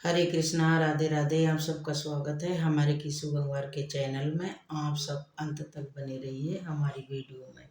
हरे कृष्णा, राधे राधे। आप सबका स्वागत है हमारे किशु गंगवार के चैनल में। आप सब अंत तक बने रहिए हमारी वीडियो में।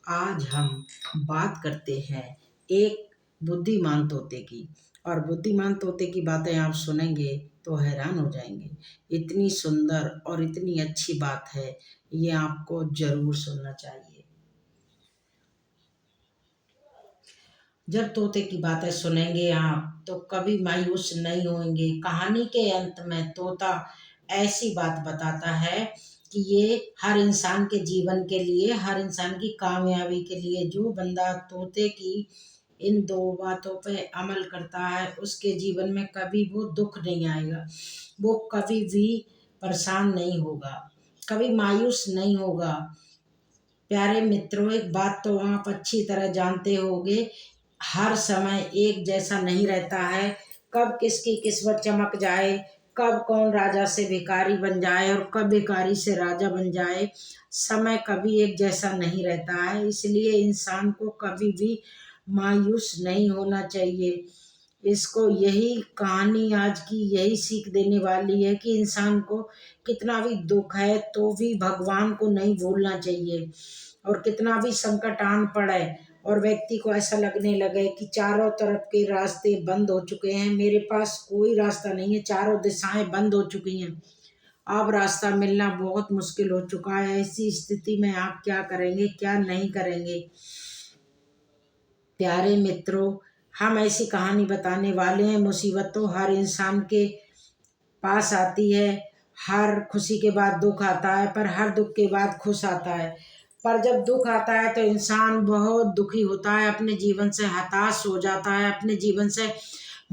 आज हम बात करते हैं एक बुद्धिमान तोते की। और बुद्धिमान तोते की बातें आप सुनेंगे तो हैरान हो जाएंगे। इतनी सुंदर और इतनी अच्छी बात है, ये आपको जरूर सुनना चाहिए। जब तोते की बातें सुनेंगे आप तो कभी मायूस नहीं होंगे। कहानी के अंत में तोता ऐसी बात बताता है कि ये हर इंसान के जीवन के लिए, हर इंसान की कामयाबी के लिए, जो बंदा तोते की इन दो बातों पे अमल करता है उसके जीवन में कभी वो दुख नहीं आएगा, वो कभी भी परेशान नहीं होगा, कभी मायूस नहीं होगा। प्यारे मित्रों, एक बात तो आप अच्छी तरह जानते होंगे, हर समय एक जैसा नहीं रहता है। कब किसकी किस्मत चमक जाए, कब कौन राजा से भिखारी बन जाए और कब भिखारी से राजा बन जाए, समय कभी एक जैसा नहीं रहता है। इसलिए इंसान को कभी भी मायूस नहीं होना चाहिए। इसको यही कहानी आज की यही सीख देने वाली है कि इंसान को कितना भी दुख है तो भी भगवान को नहीं भूलना चाहिए। और कितना भी संकट आन पड़े और व्यक्ति को ऐसा लगने लगे कि चारों तरफ के रास्ते बंद हो चुके हैं, मेरे पास कोई रास्ता नहीं है, चारों दिशाएं बंद हो चुकी हैं, अब रास्ता मिलना बहुत मुश्किल हो चुका है। ऐसी स्थिति में आप क्या करेंगे, क्या नहीं करेंगे? प्यारे मित्रों, हम ऐसी कहानी बताने वाले हैं। मुसीबत तो हर इंसान के पास आती है, हर खुशी के बाद दुख आता है, पर हर दुख के बाद खुश आता है। पर जब दुख आता है तो इंसान बहुत दुखी होता है, अपने जीवन से हताश हो जाता है। अपने जीवन से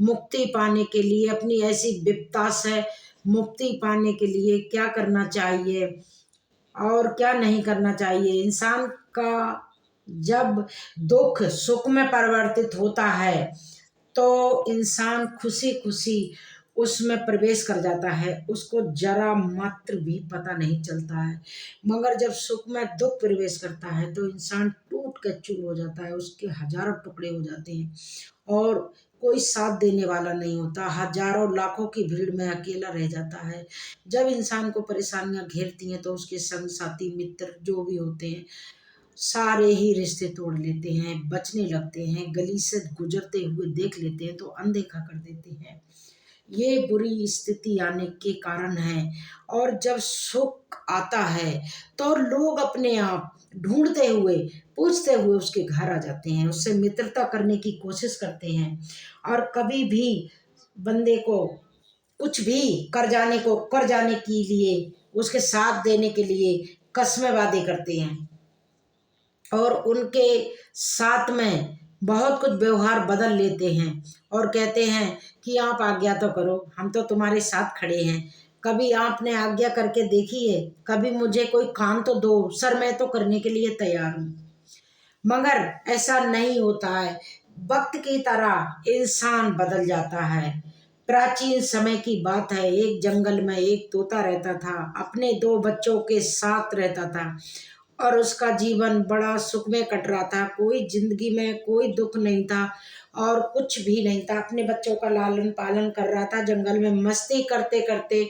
मुक्ति पाने के लिए, अपनी ऐसी विपदा से मुक्ति पाने के लिए क्या करना चाहिए और क्या नहीं करना चाहिए? इंसान का जब दुख सुख में परिवर्तित होता है तो इंसान खुशी खुशी उसमें प्रवेश कर जाता है, उसको जरा मात्र भी पता नहीं चलता है। मगर जब सुख में दुख प्रवेश करता है तो इंसान टूट कर चूर हो जाता है, उसके हजारों टुकड़े हो जाते हैं और कोई साथ देने वाला नहीं होता, हजारों लाखों की भीड़ में अकेला रह जाता है। जब इंसान को परेशानियां घेरती हैं तो उसके संग साथी मित्र जो भी होते हैं सारे ही रिश्ते तोड़ लेते हैं, बचने लगते हैं, गली से गुजरते हुए देख लेते हैं तो अनदेखा कर देते हैं। ये बुरी स्थिति आने के कारण है। और जब सुख आता है तो लोग अपने आप ढूंढते हुए, पूछते हुए उसके घर आ जाते हैं, उससे मित्रता करने की कोशिश करते हैं और कभी भी बंदे को कुछ भी कर जाने के लिए, उसके साथ देने के लिए कस्में वादे करते हैं और उनके साथ में बहुत कुछ व्यवहार बदल लेते हैं और कहते हैं कि आप आज्ञा तो करो, हम तो तुम्हारे साथ खड़े हैं। कभी आपने आज्ञा करके देखी है? कभी मुझे कोई काम तो दो सर, मैं तो करने के लिए तैयार हूँ। मगर ऐसा नहीं होता है। वक्त की तरह इंसान बदल जाता है। प्राचीन समय की बात है, एक जंगल में एक तोता रहता था, अपने दो बच्चों के साथ रहता था और उसका जीवन बड़ा सुख में कट रहा था। कोई जिंदगी में कोई दुख नहीं था और कुछ भी नहीं था। अपने बच्चों का लालन पालन कर रहा था, जंगल में मस्ती करते करते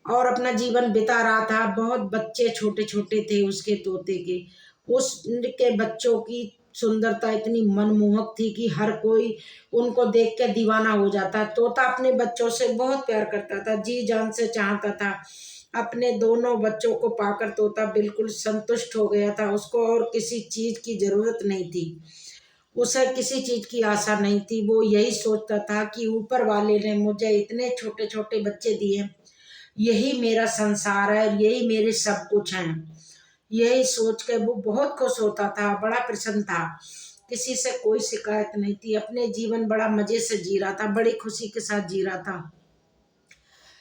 और अपना जीवन बिता रहा था। बहुत बच्चे छोटे छोटे थे उसके तोते के। उसके बच्चों की सुंदरता इतनी मनमोहक थी कि हर कोई उनको देख के दीवाना हो जाता। तोता अपने बच्चों से बहुत प्यार करता था, जी जान से चाहता था। अपने दोनों बच्चों को पाकर तोता बिल्कुल संतुष्ट हो गया था। उसको और किसी चीज की जरूरत नहीं थी, उसे किसी चीज की आशा नहीं थी। वो यही सोचता था कि ऊपर वाले ने मुझे इतने छोटे छोटे बच्चे दिए, यही मेरा संसार है, यही मेरे सब कुछ हैं। यही सोच के वो बहुत खुश होता था, बड़ा प्रसन्न था। किसी से कोई शिकायत नहीं थी, अपने जीवन बड़ा मजे से जी रहा था, बड़ी खुशी के साथ जी रहा था।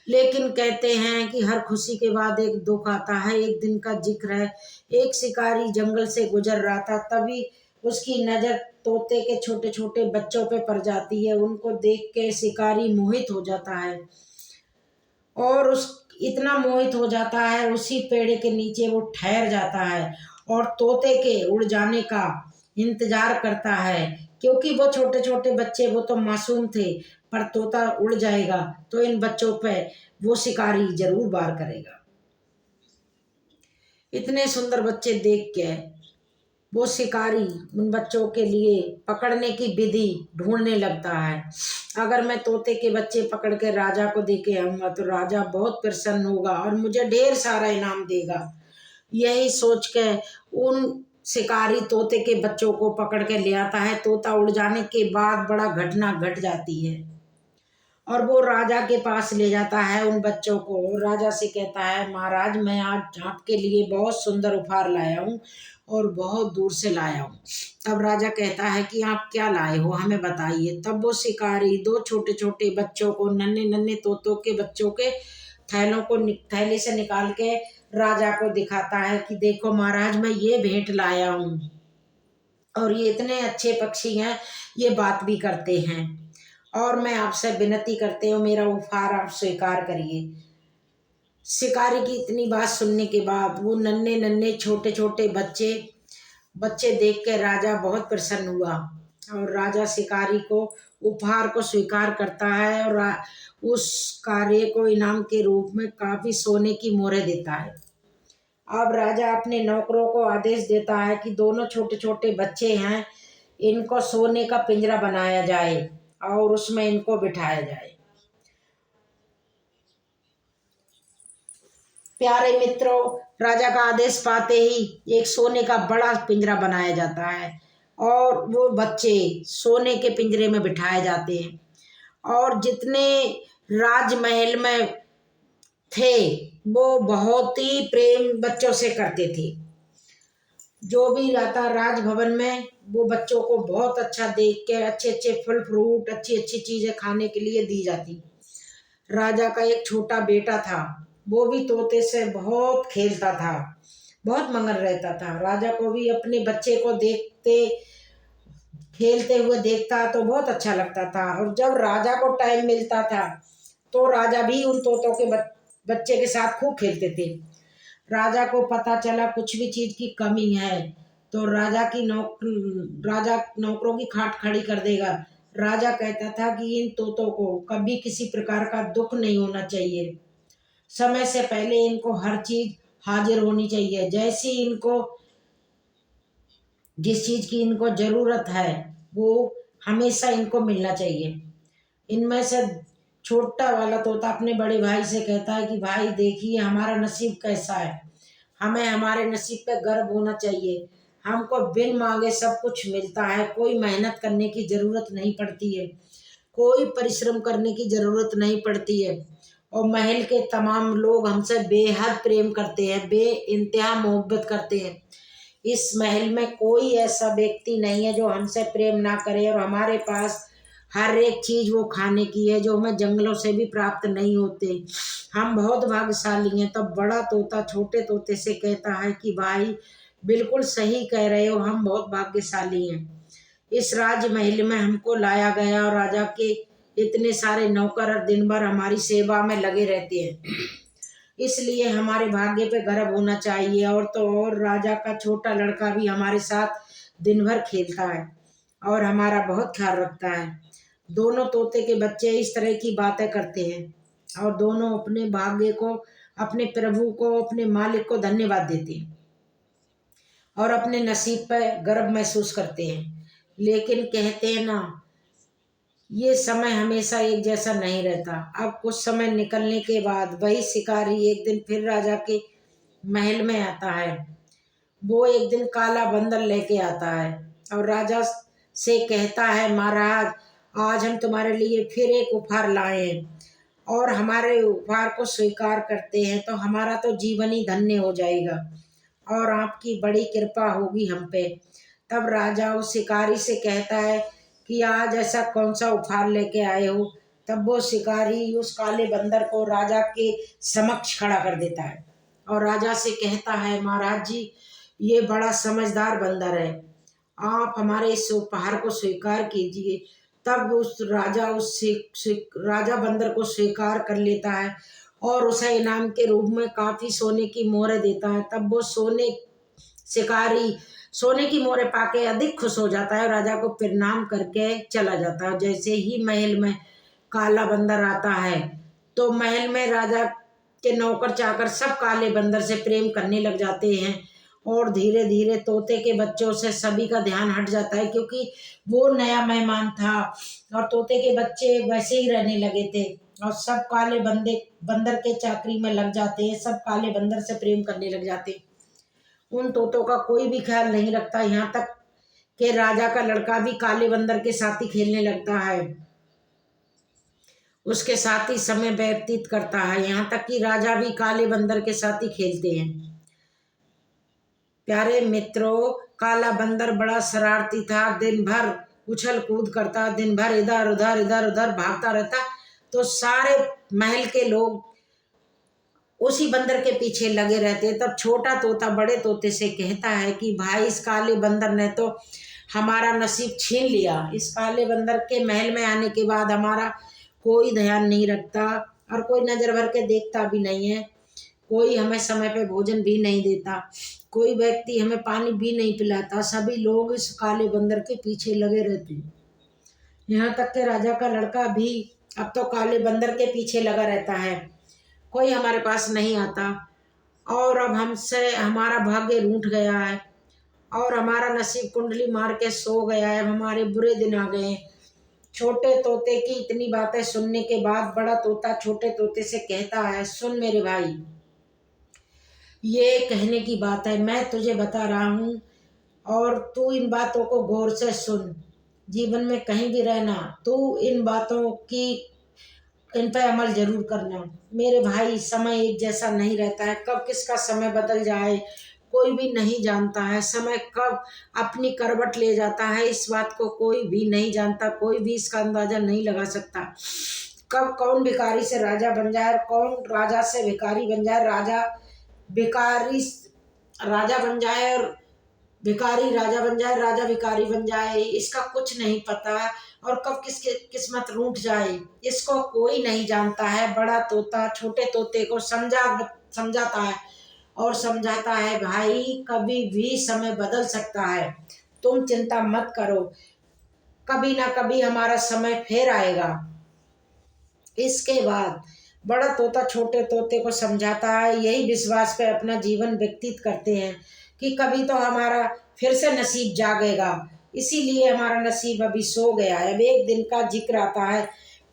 लेकिन कहते हैं कि हर खुशी के बाद एक दुख आता है। एक दिन का जिक्र है, एक शिकारी जंगल से गुजर रहा था, तभी उसकी नजर तोते के छोटे छोटे बच्चों पे पड़ जाती है। उनको देख के शिकारी मोहित हो जाता है और उस इतना मोहित हो जाता है, उसी पेड़ के नीचे वो ठहर जाता है और तोते के उड़ जाने का इंतजार करता है। क्योंकि वो छोटे छोटे बच्चे, वो तो मासूम थे, पर तोता उड़ जाएगा तो इन बच्चों पे वो शिकारी जरूर वार करेगा। इतने सुंदर बच्चे देख के वो शिकारी उन बच्चों के लिए पकड़ने की विधि ढूंढने लगता है। अगर मैं तोते के बच्चे पकड़ के राजा को दे के आऊंगा तो राजा बहुत प्रसन्न होगा और मुझे ढेर सारा इनाम देगा। यही सोच के उन शिकारी तोते के बच्चों को पकड़ के ले आता है। तोता उड़ जाने के बाद बड़ा घटना घट जाती है और वो राजा के पास ले जाता है उन बच्चों को। राजा से कहता है, महाराज मैं आज आपके लिए बहुत सुंदर उपहार लाया हूँ और बहुत दूर से लाया हूँ। तब राजा कहता है कि आप क्या लाए हो, हमें बताइए। तब वो शिकारी दो छोटे छोटे बच्चों को, नन्हे नन्हे तोतों के बच्चों के थैलों को थैले से निकाल के राजा को दिखाता है कि देखो महाराज मैं ये भेंट लाया हूँ और ये इतने अच्छे पक्षी हैं, ये बात भी करते हैं और मैं आपसे विनती करते हूँ मेरा उपहार आप स्वीकार करिए। शिकारी की इतनी बात सुनने के बाद वो नन्हे नन्हे छोटे छोटे बच्चे बच्चे देख के राजा बहुत प्रसन्न हुआ और राजा शिकारी को उपहार को स्वीकार करता है और उस कार्य को इनाम के रूप में काफी सोने की मोहरें देता है। अब राजा अपने नौकरों को आदेश देता है कि दोनों छोटे छोटे बच्चे हैं, इनको सोने का पिंजरा बनाया जाए और उसमें इनको बिठाया जाए। प्यारे मित्रों, राजा का आदेश पाते ही एक सोने का बड़ा पिंजरा बनाया जाता है और वो बच्चे सोने के पिंजरे में बिठाए जाते हैं और जितने राजमहल में थे वो बहुत ही प्रेम बच्चों से करते थे। जो भी रहता राजभवन में वो बच्चों को बहुत अच्छा देख के अच्छे अच्छे फल फ्रूट अच्छी अच्छी चीजें खाने के लिए दी जाती। राजा का एक छोटा बेटा था, वो भी तोते से बहुत खेलता था, बहुत मगन रहता था। राजा को भी अपने बच्चे को देखते खेलते हुए देखता तो बहुत अच्छा लगता था और जब राजा को टाइम मिलता था तो राजा भी उन तोतों के बच्चे के साथ खूब खेलते थे। राजा को पता चला कुछ भी चीज की कमी है तो राजा नौकरों की खाट खड़ी कर देगा। राजा कहता था कि इन तोतों को कभी किसी प्रकार का दुख नहीं होना चाहिए, समय से पहले इनको हर चीज हाजिर होनी चाहिए, जैसी इनको जिस चीज की इनको जरूरत है वो हमेशा इनको मिलना चाहिए। इनमें से छोटा वाला तोता अपने बड़े भाई से कहता है कि भाई देखिए हमारा नसीब कैसा है, हमें हमारे नसीब पे गर्व होना चाहिए। हमको बिन मांगे सब कुछ मिलता है, कोई मेहनत करने की जरूरत नहीं पड़ती है, कोई परिश्रम करने की जरूरत नहीं पड़ती है और महल के तमाम लोग हमसे बेहद प्रेम करते हैं, बे इंतहा मोहब्बत करते हैं। इस महल में कोई ऐसा व्यक्ति नहीं है जो हमसे प्रेम ना करे और हमारे पास हर एक चीज वो खाने की है जो हमें जंगलों से भी प्राप्त नहीं होते। हम बहुत भाग्यशाली हैं। तब बड़ा तोता छोटे तोते से कहता है कि भाई बिल्कुल सही कह रहे हो, हम बहुत भाग्यशाली हैं। इस राजमहल में हमको लाया गया और राजा के इतने सारे नौकर दिन भर हमारी सेवा में लगे रहते हैं, इसलिए हमारे भाग्य पे गर्व होना चाहिए। और तो और राजा का छोटा लड़का भी हमारे साथ दिन भर खेलता है और हमारा बहुत ख्याल रखता है। दोनों तोते के बच्चे इस तरह की बातें करते हैं और दोनों अपने भाग्य को, अपने प्रभु को, अपने मालिक को धन्यवाद देते हैं और अपने नसीब पर गर्व महसूस करते हैं। लेकिन कहते हैं ना, ये समय हमेशा एक जैसा नहीं रहता। अब कुछ समय निकलने के बाद वही शिकारी एक दिन फिर राजा के महल में आता है। वो एक दिन काला बंदर लेके आता है और राजा से कहता है, महाराज आज हम तुम्हारे लिए फिर एक उपहार लाए हैं और हमारे उपहार को स्वीकार करते हैं तो हमारा तो जीवन ही धन्य हो जाएगा और आपकी बड़ी कृपा होगी हम पे। तब राजा उस शिकारी से कहता है कि आज ऐसा कौन सा उपहार लेके आए हो। तब वो शिकारी उस काले बंदर को राजा के समक्ष खड़ा कर देता है और राजा से कहता है, महाराज जी ये बड़ा समझदार बंदर है, आप हमारे इस उपहार को स्वीकार कीजिए। तब उस राजा राजा बंदर को स्वीकार कर लेता है और उसे इनाम के रूप में काफी सोने की मोहरें देता है। तब वो शिकारी सोने की मोहरें पाके अधिक खुश हो जाता है और राजा को प्रणाम करके चला जाता है। जैसे ही महल में काला बंदर आता है तो महल में राजा के नौकर चाकर सब काले बंदर से प्रेम करने लग जाते हैं। और धीरे धीरे तोते के बच्चों से सभी का ध्यान हट जाता है, क्योंकि वो नया मेहमान था और तोते के बच्चे वैसे ही रहने लगे थे। और सब काले बंदर के चाकरी में लग जाते हैं, सब काले बंदर से प्रेम करने लग जाते हैं। उन तोतों का कोई भी ख्याल नहीं रखता, यहाँ तक कि राजा का लड़का भी काले बंदर के साथ ही खेलने लगता है, उसके साथ ही समय व्यतीत करता है। यहाँ तक कि राजा भी काले बंदर के साथ ही खेलते हैं। प्यारे मित्रों, काला बंदर बड़ा शरारती था, दिन भर उछल कूद करता, दिन भर इधर उधर भागता रहता। तो सारे महल के लोग उसी बंदर के पीछे लगे रहते। तब छोटा तोता बड़े तोते से कहता है कि भाई, इस काले बंदर ने तो हमारा नसीब छीन लिया। इस काले बंदर के महल में आने के बाद हमारा कोई ध्यान नहीं रखता और कोई नज़र भर के देखता भी नहीं है, कोई हमें समय पे भोजन भी नहीं देता, कोई व्यक्ति हमें पानी भी नहीं पिलाता। सभी लोग इस काले बंदर के पीछे लगे रहते हैं। यहाँ तक कि राजा का लड़का भी अब तो काले बंदर के पीछे लगा रहता है, कोई हमारे पास नहीं आता। और अब हमसे हमारा भाग्य रूठ गया है और हमारा नसीब कुंडली मार के सो गया है, हमारे बुरे दिन आ गए हैं। छोटे तोते की इतनी बातें सुनने के बाद बड़ा तोता छोटे तोते से कहता है, सुन मेरे भाई, ये कहने की बात है, मैं तुझे बता रहा हूँ और तू इन बातों को गौर से सुन। जीवन में कहीं भी रहना, तू इन बातों की इन पर अमल जरूर करना। मेरे भाई, समय एक जैसा नहीं रहता है, कब किसका समय बदल जाए कोई भी नहीं जानता है। समय कब अपनी करवट ले जाता है, इस बात को कोई भी नहीं जानता, कोई भी इसका अंदाजा नहीं लगा सकता। कब कौन भिखारी से राजा बन जाए और कौन राजा से भिखारी बन जाए, भिखारी राजा बन जाए और भिखारी राजा बन जाए, राजा भिखारी बन जाए, इसका कुछ नहीं पता। और कब किसकी किस्मत रूठ जाए, इसको कोई नहीं जानता है। बड़ा तोता छोटे तोते को समझाता है और समझाता है, भाई कभी भी समय बदल सकता है, तुम चिंता मत करो, कभी ना कभी हमारा समय फिर आएगा। इसके बाद बड़ा तोता छोटे तोते को समझाता है, यही विश्वास पे अपना जीवन व्यतीत करते हैं कि कभी तो हमारा फिर से नसीब जागेगा, इसीलिए हमारा नसीब अभी सो गया है। अब एक दिन का जिक्र आता है,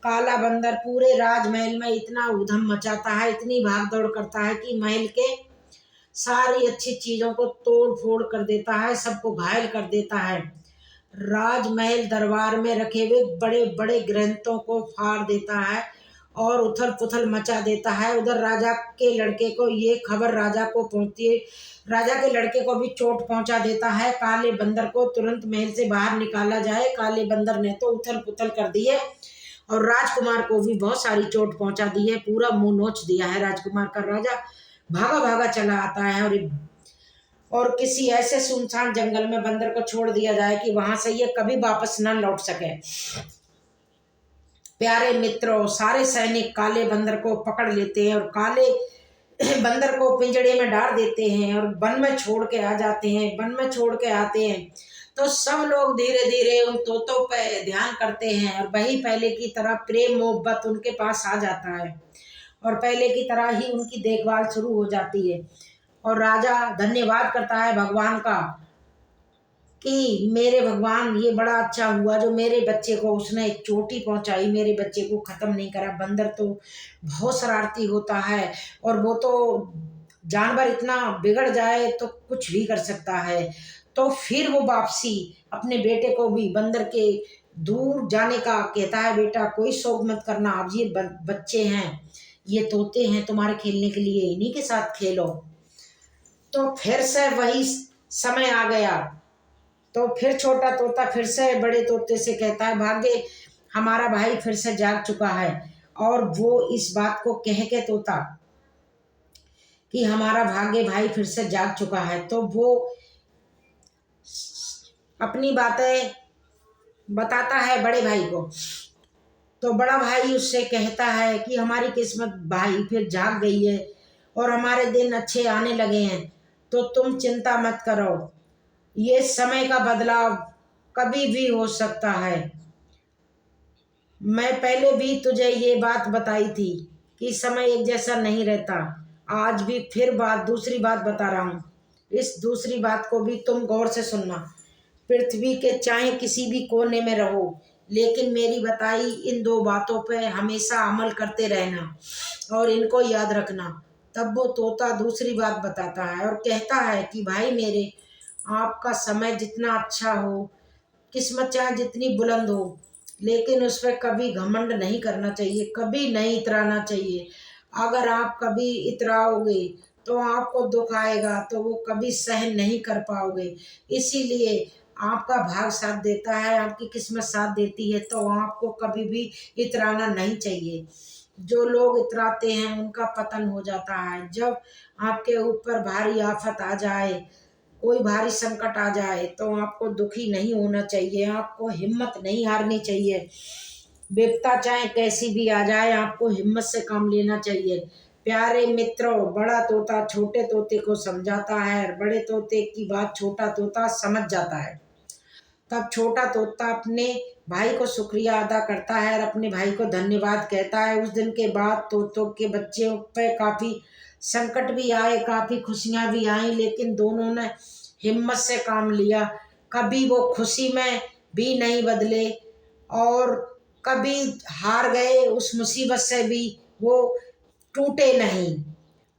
काला बंदर पूरे राजमहल में इतना ऊधम मचाता है, इतनी भाग दौड़ करता है कि महल के सारी अच्छी चीज़ों को तोड़ फोड़ कर देता है, सबको घायल कर देता है। राजमहल दरबार में रखे हुए बड़े बड़े ग्रंथों को फाड़ देता है और उथल पुथल मचा देता है। उधर राजा के लड़के को ये खबर राजा को पहुंचती है, राजा के लड़के को भी चोट पहुंचा देता है। काले बंदर को तुरंत महल से बाहर निकाला जाए, काले बंदर ने तो उथल पुथल कर दी है और राजकुमार को भी बहुत सारी चोट पहुंचा दी है, पूरा मुंह नोच दिया है राजकुमार का। राजा भागा भागा चला आता है और किसी ऐसे सुनसान जंगल में बंदर को छोड़ दिया जाए कि वहां से ये कभी वापस न लौट सके। प्यारे मित्रों, सारे सैनिक काले बंदर को पकड़ लेते हैं और काले बंदर को पिंजड़े में डाल देते हैं और वन में छोड़ के आ जाते हैं। वन में छोड़ के आते हैं तो सब लोग धीरे धीरे उन तोतों पे ध्यान करते हैं और वही पहले की तरह प्रेम मोहब्बत उनके पास आ जाता है और पहले की तरह ही उनकी देखभाल शुरू हो जाती है। और राजा धन्यवाद करता है भगवान का कि मेरे भगवान, ये बड़ा अच्छा हुआ जो मेरे बच्चे को उसने एक चोटी पहुंचाई, मेरे बच्चे को ख़त्म नहीं करा। बंदर तो बहुत शरारती होता है और वो तो जानवर इतना बिगड़ जाए तो कुछ भी कर सकता है। तो फिर वो वापसी अपने बेटे को भी बंदर के दूर जाने का कहता है, बेटा कोई शोक मत करना, अब ये बच्चे हैं, ये तोते हैं तुम्हारे खेलने के लिए, इन्हीं के साथ खेलो। तो फिर से वही समय आ गया। तो फिर छोटा तोता फिर से बड़े तोते से कहता है, भाग्य हमारा भाई फिर से जाग चुका है। और वो इस बात को कह के तोता कि हमारा भाग्य भाई फिर से जाग चुका है, तो वो अपनी बातें बताता है बड़े भाई को। तो बड़ा भाई उससे कहता है कि हमारी किस्मत भाई फिर जाग गई है और हमारे दिन अच्छे आने लगे हैं, तो तुम चिंता मत करो, ये समय का बदलाव कभी भी हो सकता है। मैं पहले भी तुझे ये बात बताई थी कि समय एक जैसा नहीं रहता। आज भी फिर दूसरी बात बता रहा हूँ। इस दूसरी बात को भी तुम गौर से सुनना। पृथ्वी के चाहे किसी भी कोने में रहो, लेकिन मेरी बताई इन दो बातों पे हमेशा अमल करते रहना और इनको याद रखना। तब वो तोता दूसरी बात बताता है और कहता है कि भाई मेरे, आपका समय जितना अच्छा हो, किस्मत चाहे जितनी बुलंद हो, लेकिन उस पर कभी घमंड नहीं करना चाहिए, कभी नहीं इतराना चाहिए। अगर आप कभी इतराओगे तो आपको दुख आएगा, तो वो कभी सहन नहीं कर पाओगे। इसीलिए आपका भाग साथ देता है, आपकी किस्मत साथ देती है, तो आपको कभी भी इतराना नहीं चाहिए। जो लोग इतराते हैं उनका पतन हो जाता है। जब आपके ऊपर भारी आफत आ जाए, कोई भारी संकट आ जाए, तो आपको दुखी नहीं होना चाहिए, आपको हिम्मत नहीं हारनी चाहिए। विपदा चाहे कैसी भी आ जाए, आपको हिम्मत से काम लेना चाहिए। प्यारे मित्रों, बड़ा तोता छोटे तोते को समझाता है और बड़े तोते की बात छोटा तोता समझ जाता है। तब छोटा तोता अपने भाई को शुक्रिया अदा करता है और अपने भाई को धन्यवाद कहता है। उस दिन के बाद तोतों के बच्चों पे काफी संकट भी आए, काफी खुशियां भी आई, लेकिन दोनों ने हिम्मत से काम लिया। कभी वो खुशी में भी नहीं बदले और कभी हार गए उस मुसीबत से भी वो टूटे नहीं।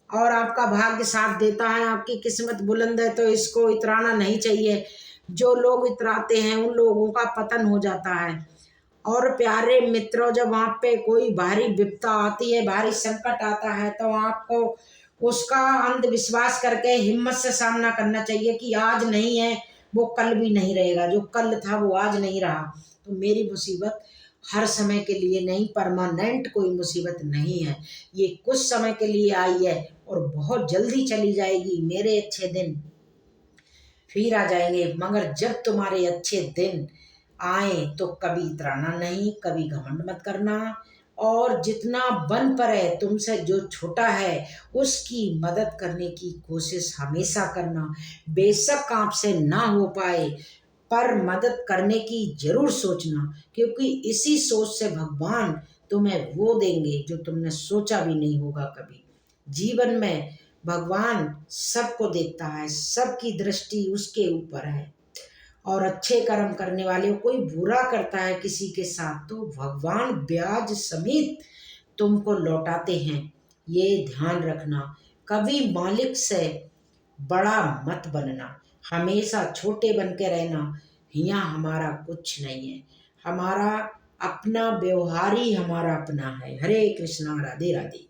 और आपका भाग्य साथ देता है, आपकी किस्मत बुलंद है, तो इसको इतराना नहीं चाहिए। जो लोग इतराते हैं उन लोगों का पतन हो जाता है। और प्यारे मित्रों, जब आप पे कोई भारी विपदा आती है, भारी संकट आता है, तो आपको उसका अंधविश्वास करके हिम्मत से सामना करना चाहिए कि आज नहीं है वो कल भी नहीं रहेगा, जो कल था वो आज नहीं रहा। तो मेरी मुसीबत हर समय के लिए नहीं, परमानेंट कोई मुसीबत नहीं है। ये कुछ समय के लिए आई है और बहुत जल्दी चली जाएगी। मेरे अच्छे दिन फिर आ जाएंगे, मगर जब तुम्हारे अच्छे दिन आए तो कभी इतराना नहीं, कभी घमंड मत करना। और जितना बन पड़े तुमसे जो छोटा है उसकी मदद करने की कोशिश हमेशा करना। बेशक आपसे ना हो पाए, पर मदद करने की जरूर सोचना, क्योंकि इसी सोच से भगवान तुम्हें वो देंगे जो तुमने सोचा भी नहीं होगा कभी। जीवन में भगवान सबको देखता है, सबकी दृष्टि उसके ऊपर है। और अच्छे कर्म करने वाले, कोई बुरा करता है किसी के साथ, तो भगवान ब्याज समेत तुमको लौटाते हैं। ये ध्यान रखना। कभी मालिक से बड़ा मत बनना, हमेशा छोटे बन के रहना। यहाँ हमारा कुछ नहीं है, हमारा अपना व्यवहार ही हमारा अपना है। हरे कृष्णा, राधे राधे।